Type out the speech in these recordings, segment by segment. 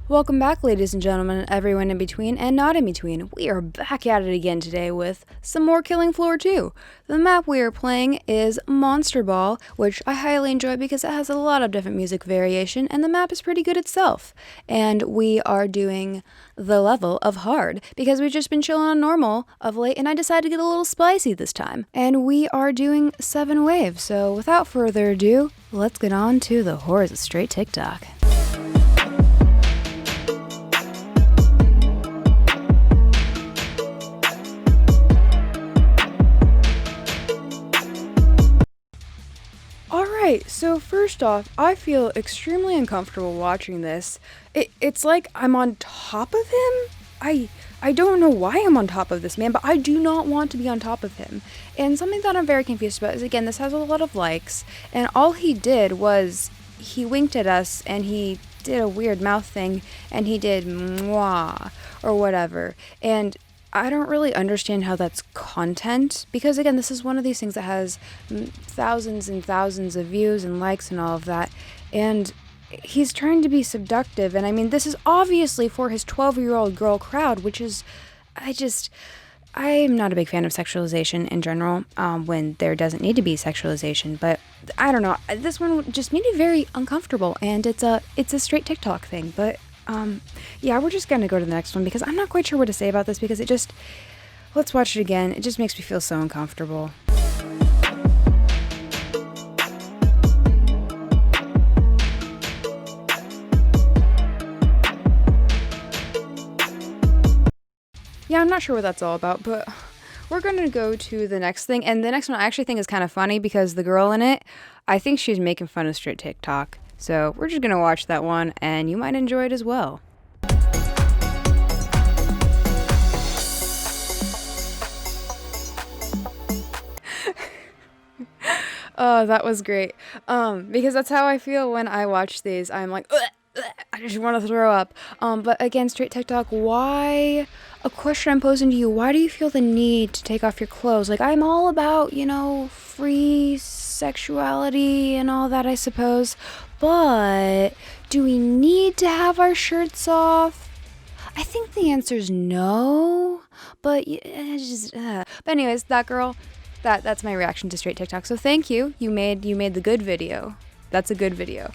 Welcome back, ladies and gentlemen, and everyone in between and not in between. We are back at it again today with some more Killing Floor 2. The map we are playing is Monster Ball, which I highly enjoy because it has a lot of different music variation, and the map is pretty good itself. And we are doing the level of hard, because we've just been chilling on normal of late, and I decided to get a little spicy this time. And we are doing 7 waves, so without further ado, let's get on to the horrors of straight TikTok. Alright, so first off, I feel extremely uncomfortable watching this. It's like I'm on top of him? I don't know why I'm on top of this man, but I do not want to be on top of him. And something that I'm very confused about is, again, this has a lot of likes, and all he did was he winked at us and he did a weird mouth thing and he did mwah or whatever. And I don't really understand how that's content, because again, this is one of these things that has thousands and thousands of views and likes and all of that, and he's trying to be seductive, and I mean, this is obviously for his 12-year-old girl crowd, which is, I'm not a big fan of sexualization in general, when there doesn't need to be sexualization, but I don't know, this one just made me very uncomfortable, and it's a straight TikTok thing, but yeah, we're just gonna go to the next one because I'm not quite sure what to say about this because let's watch it again. It just makes me feel so uncomfortable. Yeah, I'm not sure what that's all about, but we're gonna go to the next thing, and the next one I actually think is kind of funny because the girl in it, I think she's making fun of straight TikTok. So we're just going to watch that one, and you might enjoy it as well. Oh, that was great. Because that's how I feel when I watch these. I'm like, ugh, ugh, I just want to throw up. But again, straight TikTok, why? A question I'm posing to you, why do you feel the need to take off your clothes? Like, I'm all about, free sexuality and all that, I suppose. But do we need to have our shirts off? I think the answer is no. But But anyways, that girl, that's my reaction to straight TikTok. So thank you. You made the good video. That's a good video,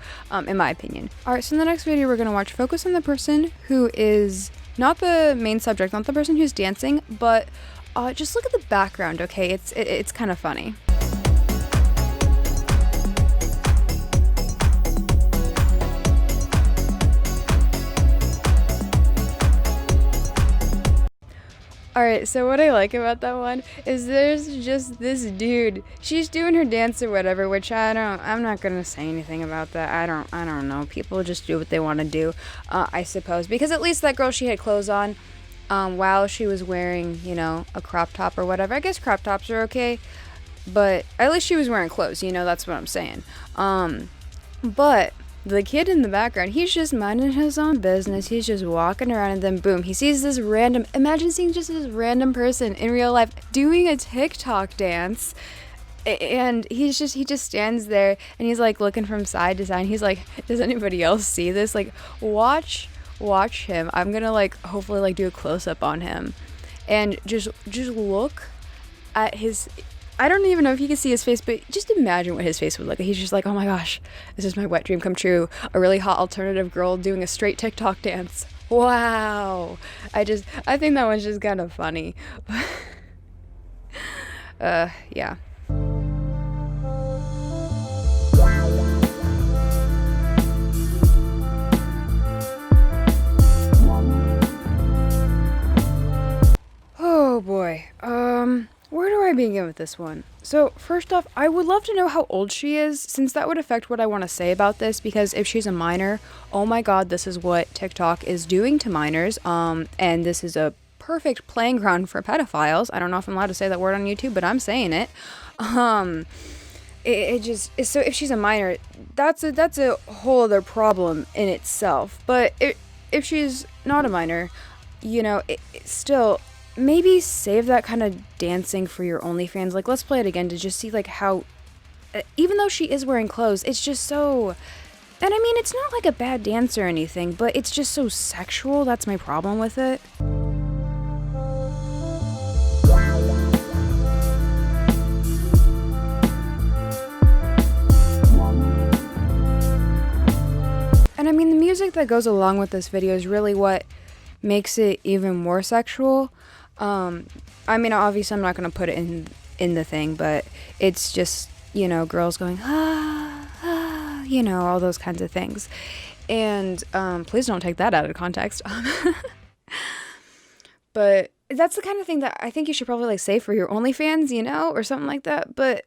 in my opinion. All right, so in the next video we're gonna watch, focus on the person who is not the main subject, not the person who's dancing, but just look at the background. Okay, it's kind of funny. Alright, so what I like about that one is there's just this dude. She's doing her dance or whatever, which I'm not gonna say anything about that. I don't know. People just do what they want to do, I suppose. Because at least that girl, she had clothes on, while she was wearing, a crop top or whatever. I guess crop tops are okay, but at least she was wearing clothes, that's what I'm saying. But the kid in the background, he's just minding his own business. He's just walking around, and then boom, he sees this random, imagine seeing just this random person in real life doing a TikTok dance. And he just stands there and he's like looking from side to side. He's like, does anybody else see this? Like, watch him. I'm gonna hopefully do a close-up on him. And just look at his, I don't even know if you can see his face, but just imagine what his face would look like. He's just like, oh my gosh, this is my wet dream come true. A really hot alternative girl doing a straight TikTok dance. Wow. I think that one's just kind of funny. Yeah. Oh boy. Where do I begin with this one? So, first off, I would love to know how old she is, since that would affect what I want to say about this, because if she's a minor, oh my god, this is what TikTok is doing to minors, and this is a perfect playing ground for pedophiles. I don't know if I'm allowed to say that word on YouTube, but I'm saying it. So if she's a minor, that's a whole other problem in itself, but if she's not a minor, still, maybe save that kind of dancing for your OnlyFans. Like, let's play it again to just see how, even though she is wearing clothes, it's just so, And I mean, it's not like a bad dance or anything, but it's just so sexual. That's my problem with it. And I mean, the music that goes along with this video is really what makes it even more sexual. I mean, obviously I'm not going to put it in the thing, but it's just, you know, girls going, you know, all those kinds of things. And please don't take that out of context. But that's the kind of thing that I think you should probably like say for your OnlyFans, you know, or something like that. But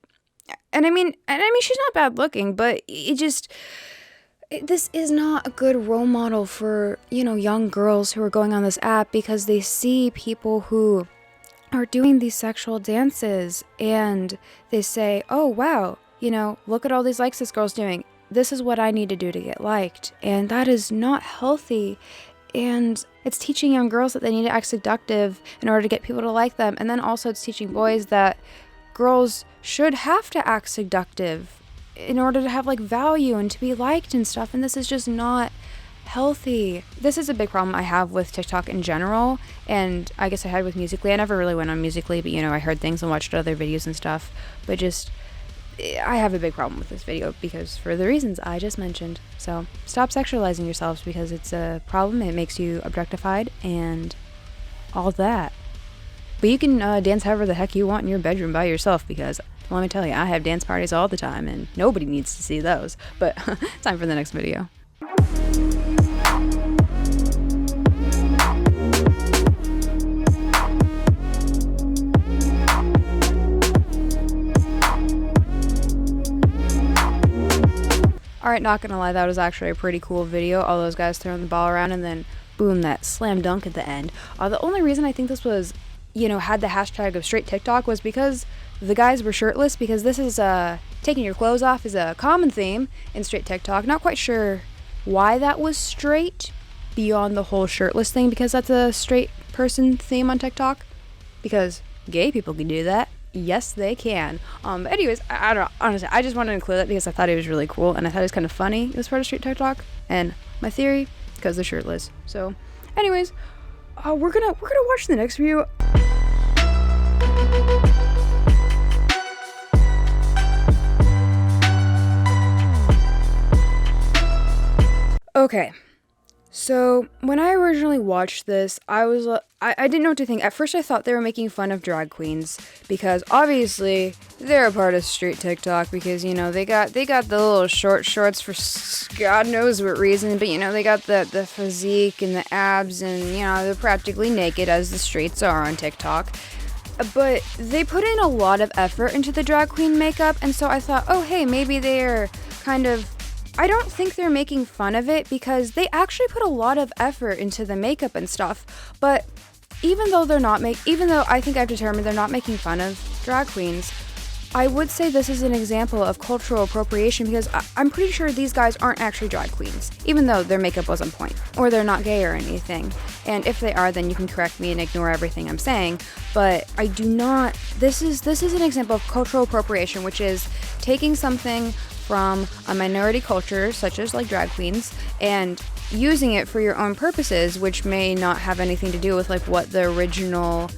and I mean she's not bad looking, but this is not a good role model for, you know, young girls who are going on this app, because they see people who are doing these sexual dances and they say, oh wow, you know, look at all these likes this girl's doing. This is what I need to do to get liked. And that is not healthy. And it's teaching young girls that they need to act seductive in order to get people to like them. And then also it's teaching boys that girls should have to act seductive in order to have like value and to be liked and stuff. And this is just not healthy. This is a big problem I have with TikTok in general, and I guess I had with Musical.ly. I never really went on Musical.ly, but you know, I heard things and watched other videos and stuff. But just, I have a big problem with this video because for the reasons I just mentioned. So stop sexualizing yourselves, because it's a problem. It makes you objectified and all that. But you can dance however the heck you want in your bedroom by yourself, because let me tell you, I have dance parties all the time and nobody needs to see those. But time for the next video. Alright, not gonna lie, that was actually a pretty cool video. All those guys throwing the ball around and then boom, that slam dunk at the end. The only reason I think this was, you know, had the hashtag of straight TikTok was because the guys were shirtless, because this is taking your clothes off is a common theme in straight TikTok. Not quite sure why that was straight beyond the whole shirtless thing, because that's a straight person theme on TikTok, because gay people can do that. Yes, they can. Anyways, I don't know. Honestly, I just wanted to include that because I thought it was really cool and I thought it was kind of funny. It was part of straight TikTok, and my theory, because they're shirtless. So, anyways, we're gonna watch the next video. Okay, so when I originally watched this, I didn't know what to think. At first I thought they were making fun of drag queens, because obviously they're a part of street TikTok, because, you know, they got the little short shorts for God knows what reason, but, you know, they got the physique and the abs, and, you know, they're practically naked, as the streets are on TikTok. But they put in a lot of effort into the drag queen makeup, and so I thought, oh hey, maybe they're kind of, I don't think they're making fun of it, because they actually put a lot of effort into the makeup and stuff. But even though I think I've determined they're not making fun of drag queens, I would say this is an example of cultural appropriation, because I'm pretty sure these guys aren't actually drag queens, even though their makeup was on point, or they're not gay or anything. And if they are, then you can correct me and ignore everything I'm saying. But I do not. This is an example of cultural appropriation, which is taking something from a minority culture, such as like drag queens, and using it for your own purposes, which may not have anything to do with like what the original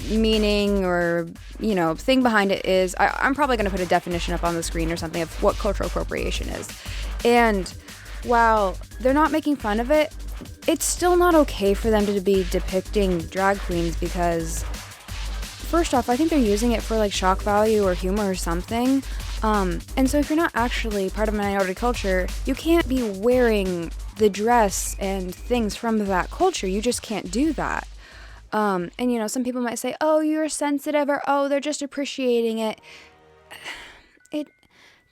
meaning or, you know, thing behind it is. I'm probably going to put a definition up on the screen or something of what cultural appropriation is. And while they're not making fun of it, it's still not okay for them to be depicting drag queens, because first off, I think they're using it for like shock value or humor or something. And so if you're not actually part of a minority culture, you can't be wearing the dress and things from that culture. You just can't do that. And you know, some people might say, oh, you're sensitive, or oh, they're just appreciating it.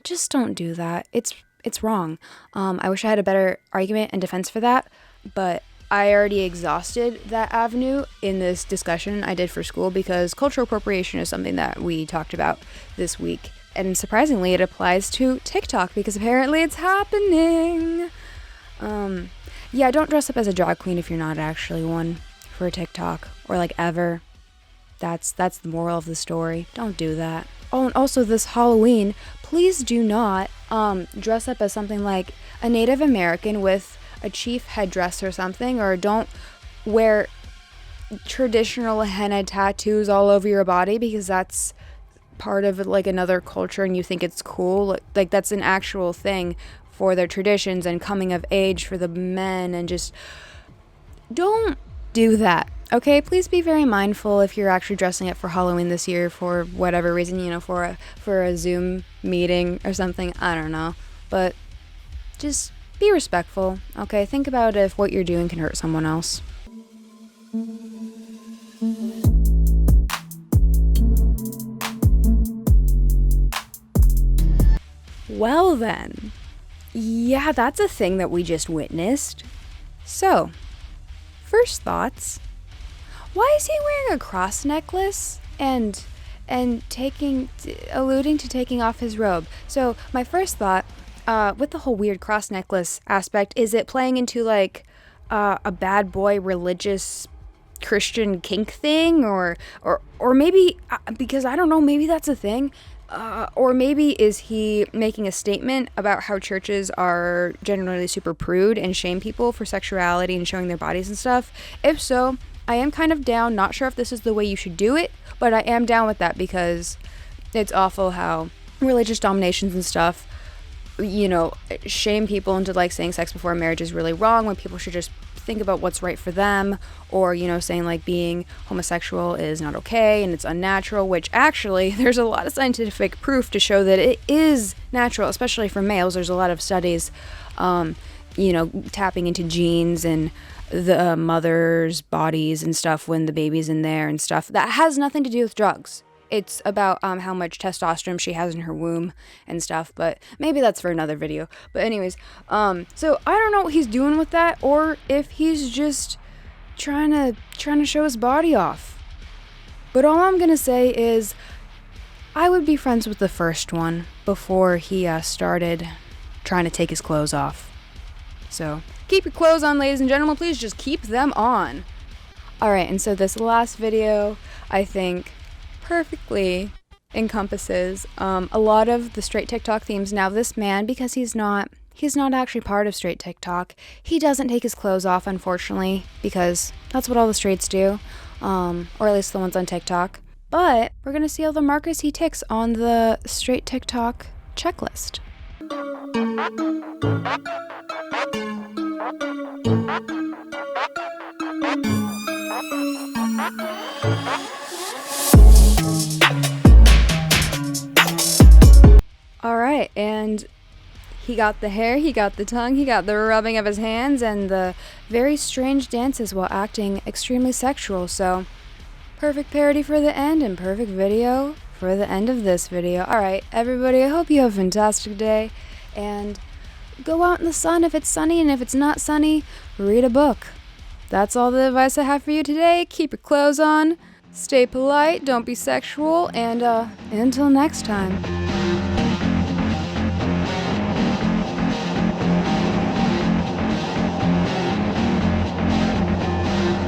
Just don't do that. It's wrong. I wish I had a better argument and defense for that, but I already exhausted that avenue in this discussion I did for school, because cultural appropriation is something that we talked about this week. And surprisingly, it applies to TikTok, because apparently it's happening. Yeah, don't dress up as a drag queen if you're not actually one for TikTok, or like ever. That's the moral of the story. Don't do that. Oh, and also this Halloween, please do not dress up as something like a Native American with a chief headdress or something, or don't wear traditional henna tattoos all over your body because that's part of like another culture and you think it's cool. Like that's an actual thing for their traditions and coming of age for the men, and just don't do that. Okay, please be very mindful if you're actually dressing up for Halloween this year for whatever reason, you know, for a Zoom meeting or something. I don't know, but just be respectful. Okay, think about if what you're doing can hurt someone else. Well then, yeah, that's a thing that we just witnessed. So, first thoughts. Why is he wearing a cross necklace and alluding to taking off his robe? So my first thought, with the whole weird cross necklace aspect, is it playing into like a bad boy religious Christian kink thing, or maybe because I don't know, maybe that's a thing. Or maybe is he making a statement about how churches are generally super prude and shame people for sexuality and showing their bodies and stuff? If so, I am kind of down. Not sure if this is the way you should do it, but I am down with that because it's awful how religious dominations and stuff, you know, shame people into like saying sex before marriage is really wrong when people should just think about what's right for them, or, you know, saying like being homosexual is not okay and it's unnatural, which actually there's a lot of scientific proof to show that it is natural, especially for males. There's a lot of studies, you know, tapping into genes and the mother's bodies and stuff when the baby's in there and stuff. That has nothing to do with drugs. It's about how much testosterone she has in her womb and stuff, but maybe that's for another video. But anyways, so I don't know what he's doing with that, or if he's just trying to show his body off. But all I'm gonna say is I would be friends with the first one before he started trying to take his clothes off. So keep your clothes on, ladies and gentlemen. Please just keep them on. Alright, and so this last video, I think, perfectly encompasses a lot of the straight TikTok themes. Now this man, because he's not actually part of straight TikTok, he doesn't take his clothes off, unfortunately, because that's what all the straights do, or at least the ones on TikTok. But we're gonna see all the markers he ticks on the straight TikTok checklist. Alright, and he got the hair, he got the tongue, he got the rubbing of his hands, and the very strange dances while acting extremely sexual. So, perfect parody for the end and perfect video for the end of this video. Alright, everybody, I hope you have a fantastic day, and go out in the sun if it's sunny, and if it's not sunny, read a book. That's all the advice I have for you today. Keep your clothes on, stay polite, don't be sexual, and until next time.